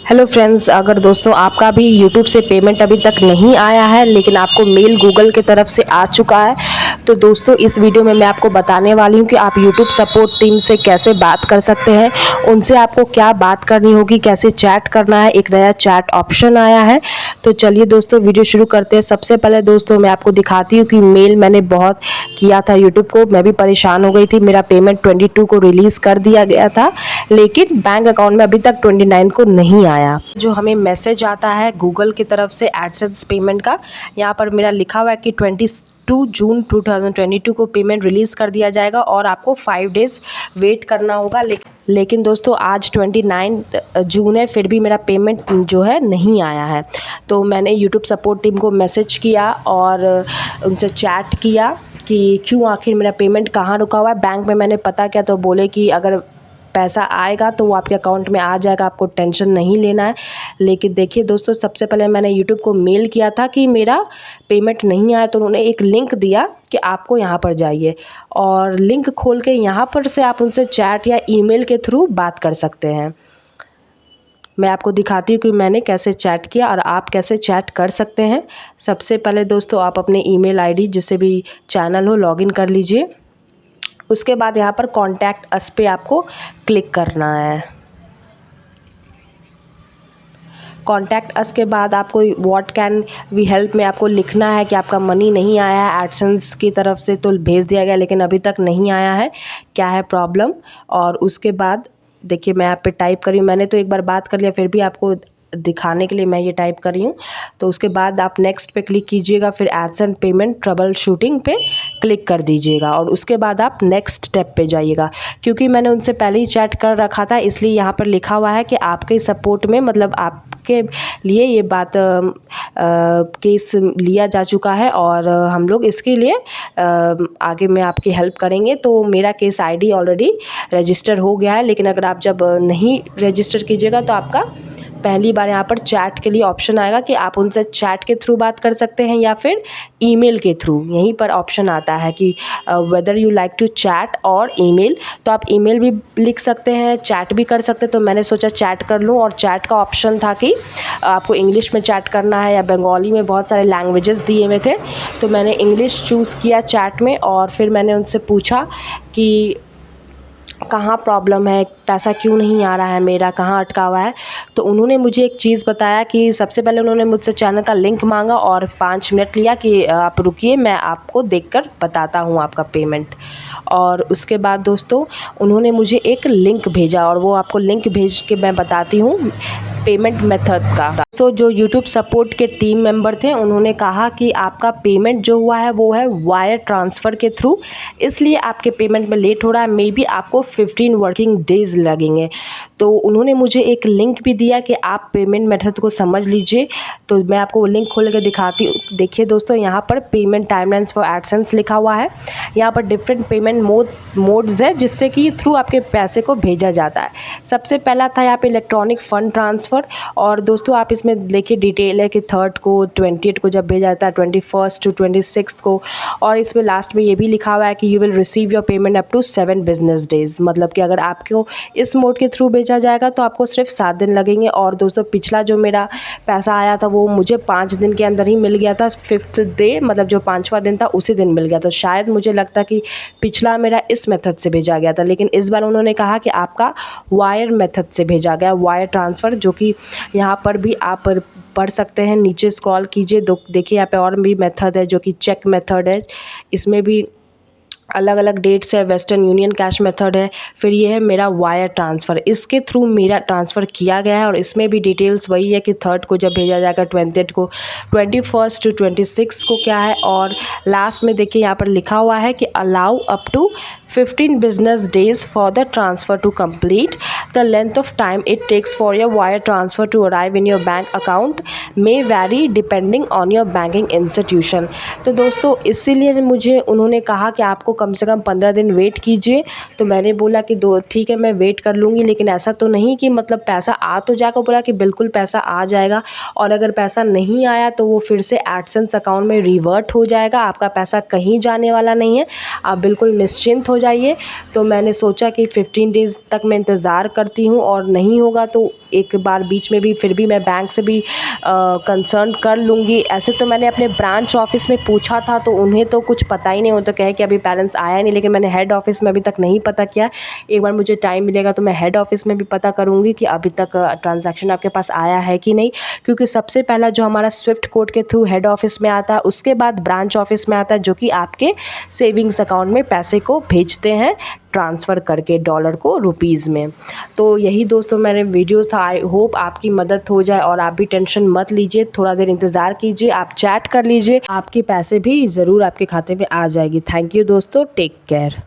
Hello friends, अगर दोस्तों आपका भी यूट्यूब से पेमेंट अभी तक नहीं आया है लेकिन आपको मेल गूगल की तरफ से आ चुका है, तो दोस्तों इस वीडियो में मैं आपको बताने वाली हूँ कि आप यूट्यूब सपोर्ट टीम से कैसे बात कर सकते हैं, उनसे आपको क्या बात करनी होगी, कैसे चैट करना है। एक नया चैट ऑप्शन आया है। तो चलिए दोस्तों वीडियो शुरू करते हैं। सबसे पहले दोस्तों मैं आपको दिखाती हूँ कि मेल मैंने बहुत किया था यूट्यूब को, मैं भी परेशान हो गई थी। मेरा पेमेंट 22 को रिलीज़ कर दिया गया था लेकिन बैंक अकाउंट में अभी तक 29 को नहीं आया। जो हमें मैसेज आता है गूगल की तरफ से एडसेंस पेमेंट का, यहाँ पर मेरा लिखा हुआ है कि 22 जून 2022 को पेमेंट रिलीज़ कर दिया जाएगा और आपको 5 डेज़ वेट करना होगा। लेकिन दोस्तों आज 29 जून है, फिर भी मेरा पेमेंट जो है नहीं आया है। तो मैंने यूट्यूब सपोर्ट टीम को मैसेज किया और उनसे चैट किया कि क्यों आखिर मेरा पेमेंट कहाँ रुका हुआ है। बैंक में मैंने पता किया तो बोले कि अगर पैसा आएगा तो वो आपके अकाउंट में आ जाएगा, आपको टेंशन नहीं लेना है। लेकिन देखिए दोस्तों, सबसे पहले मैंने यूट्यूब को मेल किया था कि मेरा पेमेंट नहीं आया, तो उन्होंने एक लिंक दिया कि आपको यहाँ पर जाइए और लिंक खोल के यहाँ पर से आप उनसे चैट या ईमेल के थ्रू बात कर सकते हैं। मैं आपको दिखाती हूँ कि मैंने कैसे चैट किया और आप कैसे चैट कर सकते हैं। सबसे पहले दोस्तों आप अपने ईमेल आईडी जिससे भी चैनल हो लॉगिन कर लीजिए। उसके बाद यहाँ पर कॉन्टैक्ट अस पे आपको क्लिक करना है। कॉन्टैक्ट अस के बाद आपको व्हाट कैन वी हेल्प में आपको लिखना है कि आपका मनी नहीं आया है एडसेंस की तरफ से, तो भेज दिया गया लेकिन अभी तक नहीं आया है, क्या है प्रॉब्लम। और उसके बाद देखिए मैं यहाँ पे टाइप करी हूँ, मैंने तो एक बार बात कर लिया, फिर भी आपको दिखाने के लिए मैं ये टाइप कर रही हूँ। तो उसके बाद आप नेक्स्ट पे क्लिक कीजिएगा, फिर ads and payment troubleshooting पे क्लिक कर दीजिएगा और उसके बाद आप नेक्स्ट स्टेप पे जाइएगा। क्योंकि मैंने उनसे पहले ही चैट कर रखा था इसलिए यहाँ पर लिखा हुआ है कि आपके सपोर्ट में, मतलब आपके लिए ये बात केस लिया जा चुका है और हम लोग इसके लिए आगे में आपकी हेल्प करेंगे। तो मेरा केस आईडी ऑलरेडी रजिस्टर हो गया है, लेकिन अगर आप जब नहीं रजिस्टर कीजिएगा तो आपका पहली बार यहाँ पर चैट के लिए ऑप्शन आएगा कि आप उनसे चैट के थ्रू बात कर सकते हैं या फिर ईमेल के थ्रू। यहीं पर ऑप्शन आता है कि whether you like to chat और ईमेल, तो आप ईमेल भी लिख सकते हैं, चैट भी कर सकते हैं। तो मैंने सोचा चैट कर लूँ और चैट का ऑप्शन था कि आपको इंग्लिश में चैट करना है या बंगाली में, बहुत सारे लैंग्वेजेस दिए हुए थे। तो मैंने इंग्लिश चूज़ किया चैट में और फिर मैंने उनसे पूछा कि कहाँ प्रॉब्लम है, पैसा क्यों नहीं आ रहा है, मेरा कहाँ अटका हुआ है। तो उन्होंने मुझे एक चीज़ बताया कि सबसे पहले उन्होंने मुझसे चैनल का लिंक मांगा और 5 मिनट लिया कि आप रुकिए मैं आपको देखकर बताता हूँ आपका पेमेंट। और उसके बाद दोस्तों उन्होंने मुझे एक लिंक भेजा और वो आपको लिंक भेज के मैं बताती हूँ पेमेंट मेथड का। तो जो यूट्यूब सपोर्ट के टीम मेंबर थे उन्होंने कहा कि आपका पेमेंट जो हुआ है वो है वायर ट्रांसफ़र के थ्रू, इसलिए आपके पेमेंट में लेट हो रहा है, मे बी आपको 15 वर्किंग डेज़ लगेंगे। तो उन्होंने मुझे एक लिंक भी दिया कि आप पेमेंट मेथड को समझ लीजिए। तो मैं आपको वो लिंक खोल के दिखाती हूँ। देखिए दोस्तों यहाँ पर पेमेंट टाइमलाइंस फॉर एडसेंस लिखा हुआ है। यहाँ पर डिफरेंट पेमेंट मोड्स है जिससे कि थ्रू आपके पैसे को भेजा जाता है। सबसे पहला था यहाँ पे इलेक्ट्रॉनिक फ़ंड ट्रांसफ़र, और दोस्तों आप इसमें देखिए डिटेल है कि 3rd को 28 को जब भेजा जाता है, 21st to 26 को, और इसमें लास्ट में ये भी लिखा हुआ है कि you will receive your payment up to 7 business days. मतलब कि अगर आपको इस मोड के थ्रू भेजा जाएगा तो आपको सिर्फ 7 दिन लगेंगे। और दोस्तों पिछला जो मेरा पैसा आया था वो मुझे 5 दिन के अंदर ही मिल गया था। 5th डे मतलब जो 5वां दिन था उसी दिन मिल गया। तो शायद मुझे लगता कि पिछला मेरा इस मेथड से भेजा गया था, लेकिन इस बार उन्होंने कहा कि आपका वायर मेथड से भेजा गया, वायर ट्रांसफ़र, जो कि यहाँ पर भी आप पढ़ सकते हैं। नीचे स्क्रॉल कीजिए, देखिए यहाँ पे और भी मेथड है जो कि चेक मेथड है, इसमें भी अलग अलग डेट्स है। वेस्टर्न यूनियन कैश मेथड है, फिर ये है मेरा वायर ट्रांसफ़र, इसके थ्रू मेरा ट्रांसफ़र किया गया है। और इसमें भी डिटेल्स वही है कि 3rd को जब भेजा जाएगा, 28 को, 21st to 26 को क्या है, और लास्ट में देखिए यहाँ पर लिखा हुआ है कि allow up to 15 business days for the transfer to complete. The length of time it takes for your wire transfer to arrive in your bank account may vary depending on your banking institution. तो दोस्तों इसीलिए मुझे उन्होंने कहा कि आपको कम से कम 15 दिन वेट कीजिए। तो मैंने बोला कि ठीक है मैं वेट कर लूँगी, लेकिन ऐसा तो नहीं कि मतलब पैसा आ तो जाएगा। बोला कि बिल्कुल पैसा आ जाएगा, और अगर पैसा नहीं आया तो वो फिर से एडसेंस अकाउंट में रिवर्ट हो जाएगा, आपका पैसा कहीं जाने वाला नहीं है, आप बिल्कुल निश्चिंत हो हो जाइए। तो मैंने सोचा कि 15 डेज़ तक मैं इंतज़ार करती हूँ और नहीं होगा तो एक बार बीच में भी फिर भी मैं बैंक से भी कंसर्न कर लूँगी। ऐसे तो मैंने अपने ब्रांच ऑफिस में पूछा था तो उन्हें तो कुछ पता ही नहीं, वो तो कहे कि अभी बैलेंस आया नहीं, लेकिन मैंने हेड ऑफिस में अभी तक नहीं पता किया। एक बार मुझे टाइम मिलेगा तो मैं हेड ऑफिस में भी पता करूँगी कि अभी तक ट्रांजैक्शन आपके पास आया है कि नहीं, क्योंकि सबसे पहला जो हमारा स्विफ्ट कोड के थ्रू हेड ऑफिस में आता है, उसके बाद ब्रांच ऑफिस में आता है जो कि आपके सेविंग्स अकाउंट में पैसे को भेजते हैं ट्रांसफ़र करके डॉलर को रुपीज़ में। तो यही दोस्तों मैंने वीडियो था, आई होप आपकी मदद हो जाए और आप भी टेंशन मत लीजिए, थोड़ा देर इंतज़ार कीजिए, आप चैट कर लीजिए, आपके पैसे भी ज़रूर आपके खाते में आ जाएगी। थैंक यू दोस्तों, टेक केयर।